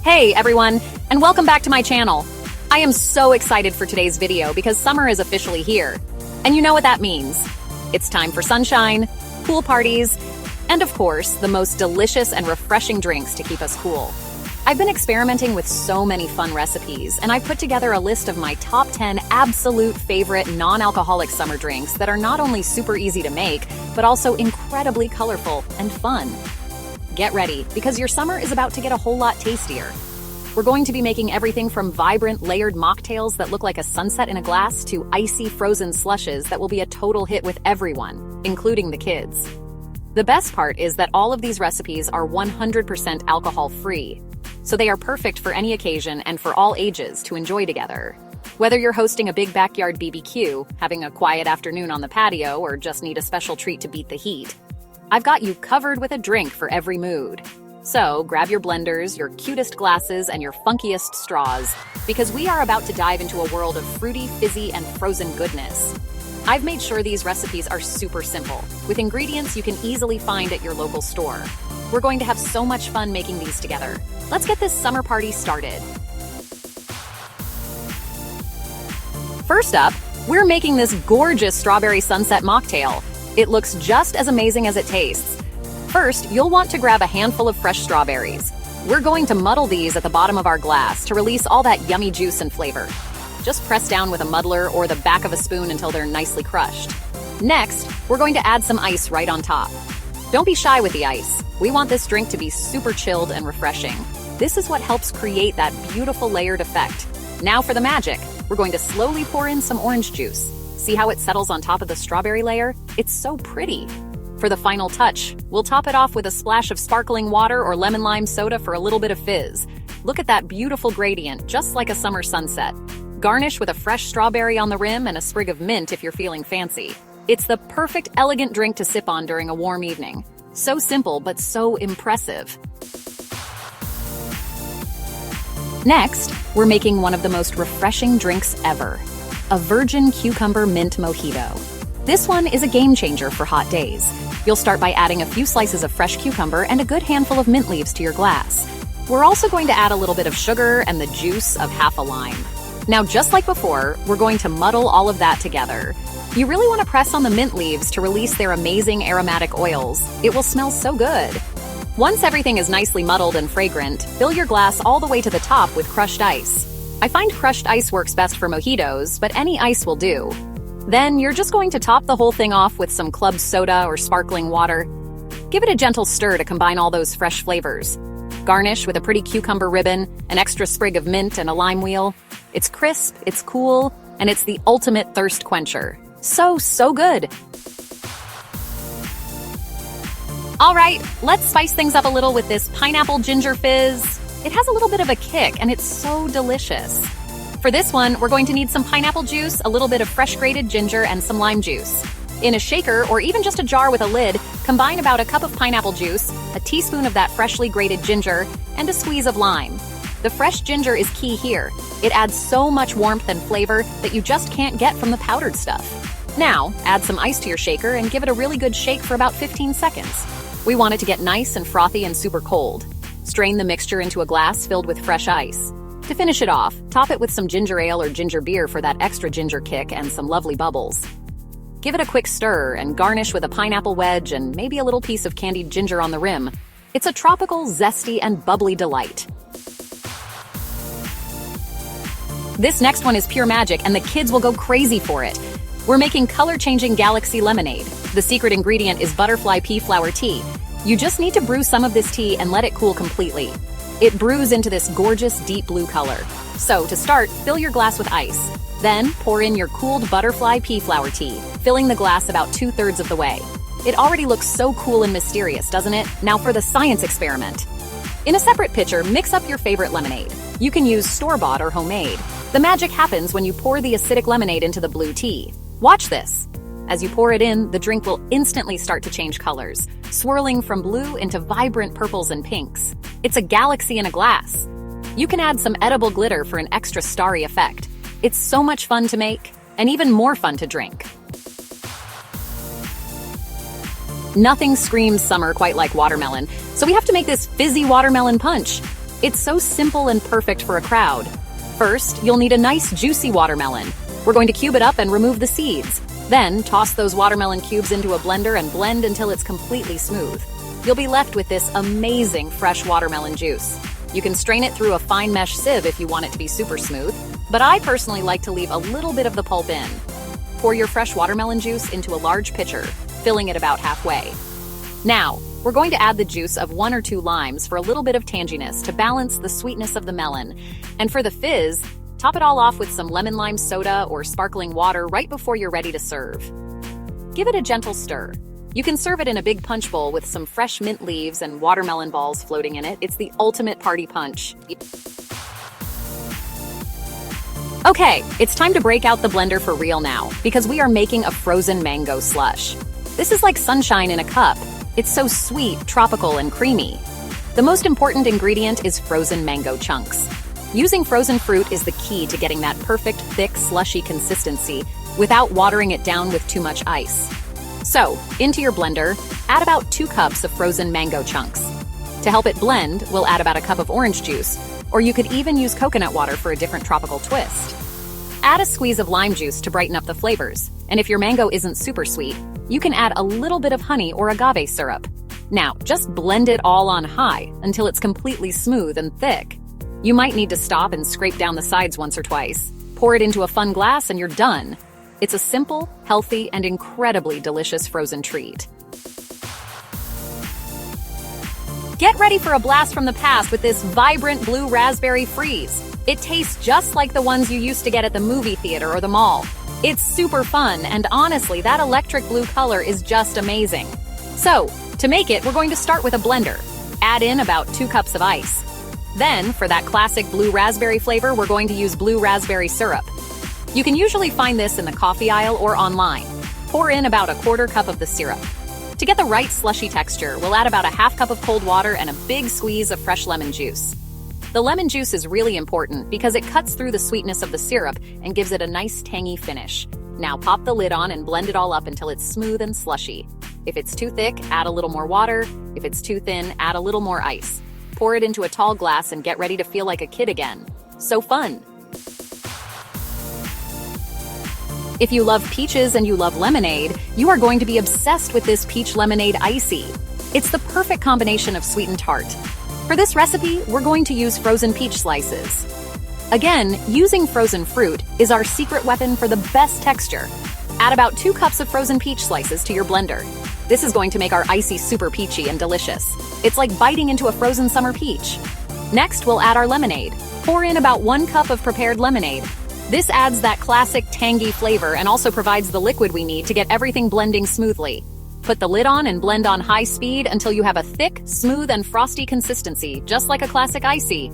Hey everyone, and welcome back to my channel. I am so excited for today's video because summer is officially here. And you know what that means. It's time for sunshine, pool parties, and of course, the most delicious and refreshing drinks to keep us cool. I've been experimenting with so many fun recipes, and I've put together a list of my top 10 absolute favorite non-alcoholic summer drinks that are not only super easy to make, but also incredibly colorful and fun. Get ready, because your summer is about to get a whole lot tastier. We're going to be making everything from vibrant, layered mocktails that look like a sunset in a glass to icy frozen slushes that will be a total hit with everyone, including the kids. The best part is that all of these recipes are 100% alcohol-free, so they are perfect for any occasion and for all ages to enjoy together. Whether you're hosting a big backyard BBQ, having a quiet afternoon on the patio, or just need a special treat to beat the heat, I've got you covered with a drink for every mood. So grab your blenders, your cutest glasses, and your funkiest straws, because we are about to dive into a world of fruity, fizzy, and frozen goodness. I've made sure these recipes are super simple, with ingredients you can easily find at your local store. We're going to have so much fun making these together. Let's get this summer party started. First up, we're making this gorgeous strawberry sunset mocktail. It looks just as amazing as it tastes. First, you'll want to grab a handful of fresh strawberries. We're going to muddle these at the bottom of our glass to release all that yummy juice and flavor. Just press down with a muddler or the back of a spoon until they're nicely crushed. Next, we're going to add some ice right on top. Don't be shy with the ice. We want this drink to be super chilled and refreshing. This is what helps create that beautiful layered effect. Now for the magic. We're going to slowly pour in some orange juice. See how it settles on top of the strawberry layer? It's so pretty. For the final touch, we'll top it off with a splash of sparkling water or lemon lime soda for a little bit of fizz. Look at that beautiful gradient, just like a summer sunset. Garnish with a fresh strawberry on the rim and a sprig of mint if you're feeling fancy. It's the perfect, elegant drink to sip on during a warm evening. So simple, but so impressive. Next, we're making one of the most refreshing drinks ever. A virgin cucumber mint mojito. This one is a game changer for hot days. You'll start by adding a few slices of fresh cucumber and a good handful of mint leaves to your glass. We're also going to add a little bit of sugar and the juice of half a lime. Now, just like before, we're going to muddle all of that together. You really want to press on the mint leaves to release their amazing aromatic oils. It will smell so good. Once everything is nicely muddled and fragrant, fill your glass all the way to the top with crushed ice. I find crushed ice works best for mojitos, but any ice will do. Then you're just going to top the whole thing off with some club soda or sparkling water. Give it a gentle stir to combine all those fresh flavors. Garnish with a pretty cucumber ribbon, an extra sprig of mint, and a lime wheel. It's crisp, it's cool, and it's the ultimate thirst quencher. So good! All right, let's spice things up a little with this pineapple ginger fizz. It has a little bit of a kick, and it's so delicious. For this one, we're going to need some pineapple juice, a little bit of fresh grated ginger, and some lime juice. In a shaker, or even just a jar with a lid, combine about a cup of pineapple juice, a teaspoon of that freshly grated ginger, and a squeeze of lime. The fresh ginger is key here. It adds so much warmth and flavor that you just can't get from the powdered stuff. Now, add some ice to your shaker and give it a really good shake for about 15 seconds. We want it to get nice and frothy and super cold. Strain the mixture into a glass filled with fresh ice. To finish it off, top it with some ginger ale or ginger beer for that extra ginger kick and some lovely bubbles. Give it a quick stir and garnish with a pineapple wedge and maybe a little piece of candied ginger on the rim. It's a tropical, zesty, and bubbly delight. This next one is pure magic, and the kids will go crazy for it. We're making color-changing galaxy lemonade. The secret ingredient is butterfly pea flower tea. You just need to brew some of this tea and let it cool completely. It brews into this gorgeous deep blue color. So to start, fill your glass with ice. Then pour in your cooled butterfly pea flower tea, filling the glass about 2/3 of the way. It already looks so cool and mysterious, doesn't it? Now for the science experiment. In a separate pitcher, mix up your favorite lemonade. You can use store-bought or homemade. The magic happens when you pour the acidic lemonade into the blue tea. Watch this. As you pour it in, the drink will instantly start to change colors, swirling from blue into vibrant purples and pinks. It's a galaxy in a glass. You can add some edible glitter for an extra starry effect. It's so much fun to make, and even more fun to drink. Nothing screams summer quite like watermelon, so we have to make this fizzy watermelon punch. It's so simple and perfect for a crowd. First, you'll need a nice juicy watermelon. We're going to cube it up and remove the seeds. Then, toss those watermelon cubes into a blender and blend until it's completely smooth. You'll be left with this amazing fresh watermelon juice. You can strain it through a fine mesh sieve if you want it to be super smooth, but I personally like to leave a little bit of the pulp in. Pour your fresh watermelon juice into a large pitcher, filling it about halfway. Now, we're going to add the juice of 1 or 2 limes for a little bit of tanginess to balance the sweetness of the melon. And for the fizz, top it all off with some lemon lime soda or sparkling water right before you're ready to serve. Give it a gentle stir. You can serve it in a big punch bowl with some fresh mint leaves and watermelon balls floating in it. It's the ultimate party punch. Okay, it's time to break out the blender for real now, because we are making a frozen mango slush. This is like sunshine in a cup. It's so sweet, tropical, and creamy. The most important ingredient is frozen mango chunks. Using frozen fruit is the key to getting that perfect, thick, slushy consistency without watering it down with too much ice. So, into your blender, add about 2 cups of frozen mango chunks. To help it blend, we'll add about a cup of orange juice, or you could even use coconut water for a different tropical twist. Add a squeeze of lime juice to brighten up the flavors, and if your mango isn't super sweet, you can add a little bit of honey or agave syrup. Now, just blend it all on high until it's completely smooth and thick. You might need to stop and scrape down the sides once or twice. Pour it into a fun glass and you're done. It's a simple, healthy, and incredibly delicious frozen treat. Get ready for a blast from the past with this vibrant blue raspberry freeze. It tastes just like the ones you used to get at the movie theater or the mall. It's super fun, and honestly, that electric blue color is just amazing. So, to make it, we're going to start with a blender. Add in about 2 cups of ice. Then, for that classic blue raspberry flavor, we're going to use blue raspberry syrup. You can usually find this in the coffee aisle or online. Pour in about a 1/4 cup of the syrup. To get the right slushy texture, we'll add about a 1/2 cup of cold water and a big squeeze of fresh lemon juice. The lemon juice is really important because it cuts through the sweetness of the syrup and gives it a nice tangy finish. Now pop the lid on and blend it all up until it's smooth and slushy. If it's too thick, add a little more water. If it's too thin, add a little more ice. Pour it into a tall glass and get ready to feel like a kid again. So fun! If you love peaches and you love lemonade, you are going to be obsessed with this peach lemonade icy. It's the perfect combination of sweet and tart. For this recipe, we're going to use frozen peach slices. Again, using frozen fruit is our secret weapon for the best texture. Add about 2 cups of frozen peach slices to your blender. This is going to make our icy super peachy and delicious. It's like biting into a frozen summer peach. Next, we'll add our lemonade. Pour in about 1 cup of prepared lemonade. This adds that classic tangy flavor and also provides the liquid we need to get everything blending smoothly. Put the lid on and blend on high speed until you have a thick, smooth, and frosty consistency, just like a classic icy.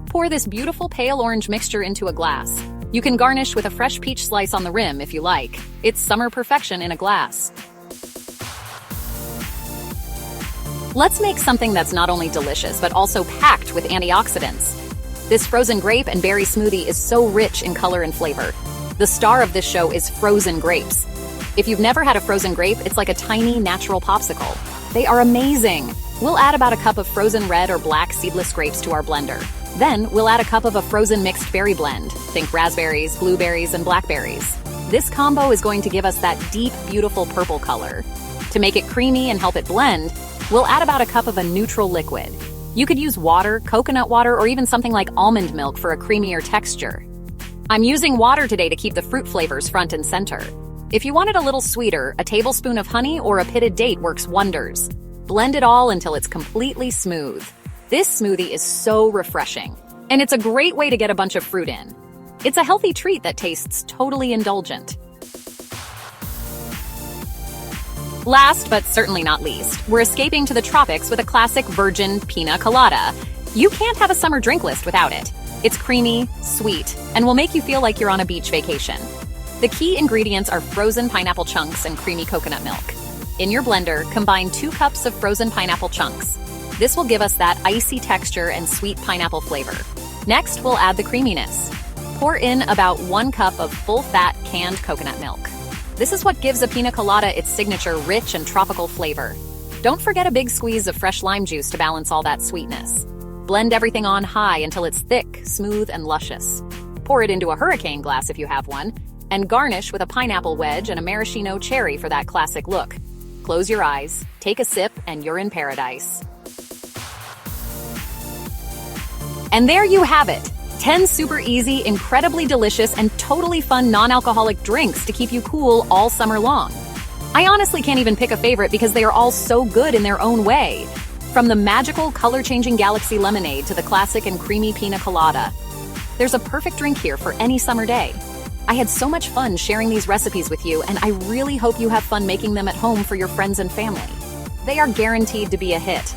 Pour this beautiful pale orange mixture into a glass. You can garnish with a fresh peach slice on the rim if you like. It's summer perfection in a glass. Let's make something that's not only delicious, but also packed with antioxidants. This frozen grape and berry smoothie is so rich in color and flavor. The star of this show is frozen grapes. If you've never had a frozen grape, it's like a tiny, natural popsicle. They are amazing. We'll add about a cup of frozen red or black seedless grapes to our blender. Then, we'll add a cup of a frozen mixed berry blend. Think raspberries, blueberries, and blackberries. This combo is going to give us that deep, beautiful purple color. To make it creamy and help it blend, we'll add about a cup of a neutral liquid. You could use water, coconut water, or even something like almond milk for a creamier texture. I'm using water today to keep the fruit flavors front and center. If you want it a little sweeter, a tablespoon of honey or a pitted date works wonders. Blend it all until it's completely smooth. This smoothie is so refreshing, and it's a great way to get a bunch of fruit in. It's a healthy treat that tastes totally indulgent. Last but certainly not least, we're escaping to the tropics with a classic virgin pina colada. You can't have a summer drink list without it. It's creamy, sweet, and will make you feel like you're on a beach vacation. The key ingredients are frozen pineapple chunks and creamy coconut milk. In your blender, combine 2 cups of frozen pineapple chunks. This will give us that icy texture and sweet pineapple flavor. Next, we'll add the creaminess. Pour in about 1 cup of full-fat canned coconut milk. This is what gives a pina colada its signature rich and tropical flavor. Don't forget a big squeeze of fresh lime juice to balance all that sweetness. Blend everything on high until it's thick, smooth, and luscious. Pour it into a hurricane glass if you have one, and garnish with a pineapple wedge and a maraschino cherry for that classic look. Close your eyes, take a sip, and you're in paradise. And there you have it. 10 super easy, incredibly delicious, and totally fun non-alcoholic drinks to keep you cool all summer long. I honestly can't even pick a favorite because they are all so good in their own way. From the magical color-changing Galaxy Lemonade to the classic and creamy Pina Colada, there's a perfect drink here for any summer day. I had so much fun sharing these recipes with you, and I really hope you have fun making them at home for your friends and family. They are guaranteed to be a hit.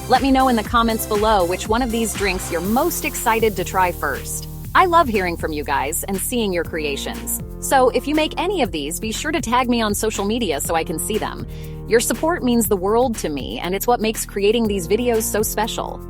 Let me know in the comments below which one of these drinks you're most excited to try first. I love hearing from you guys and seeing your creations. So if you make any of these, be sure to tag me on social media so I can see them. Your support means the world to me, and it's what makes creating these videos so special.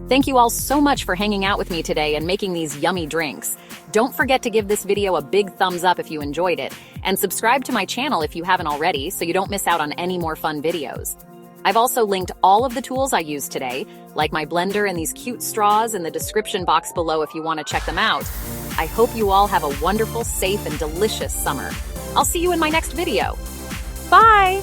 Thank you all so much for hanging out with me today and making these yummy drinks. Don't forget to give this video a big thumbs up if you enjoyed it, and subscribe to my channel if you haven't already so you don't miss out on any more fun videos. I've also linked all of the tools I used today, like my blender and these cute straws, in the description box below if you want to check them out. I hope you all have a wonderful, safe, and delicious summer. I'll see you in my next video. Bye!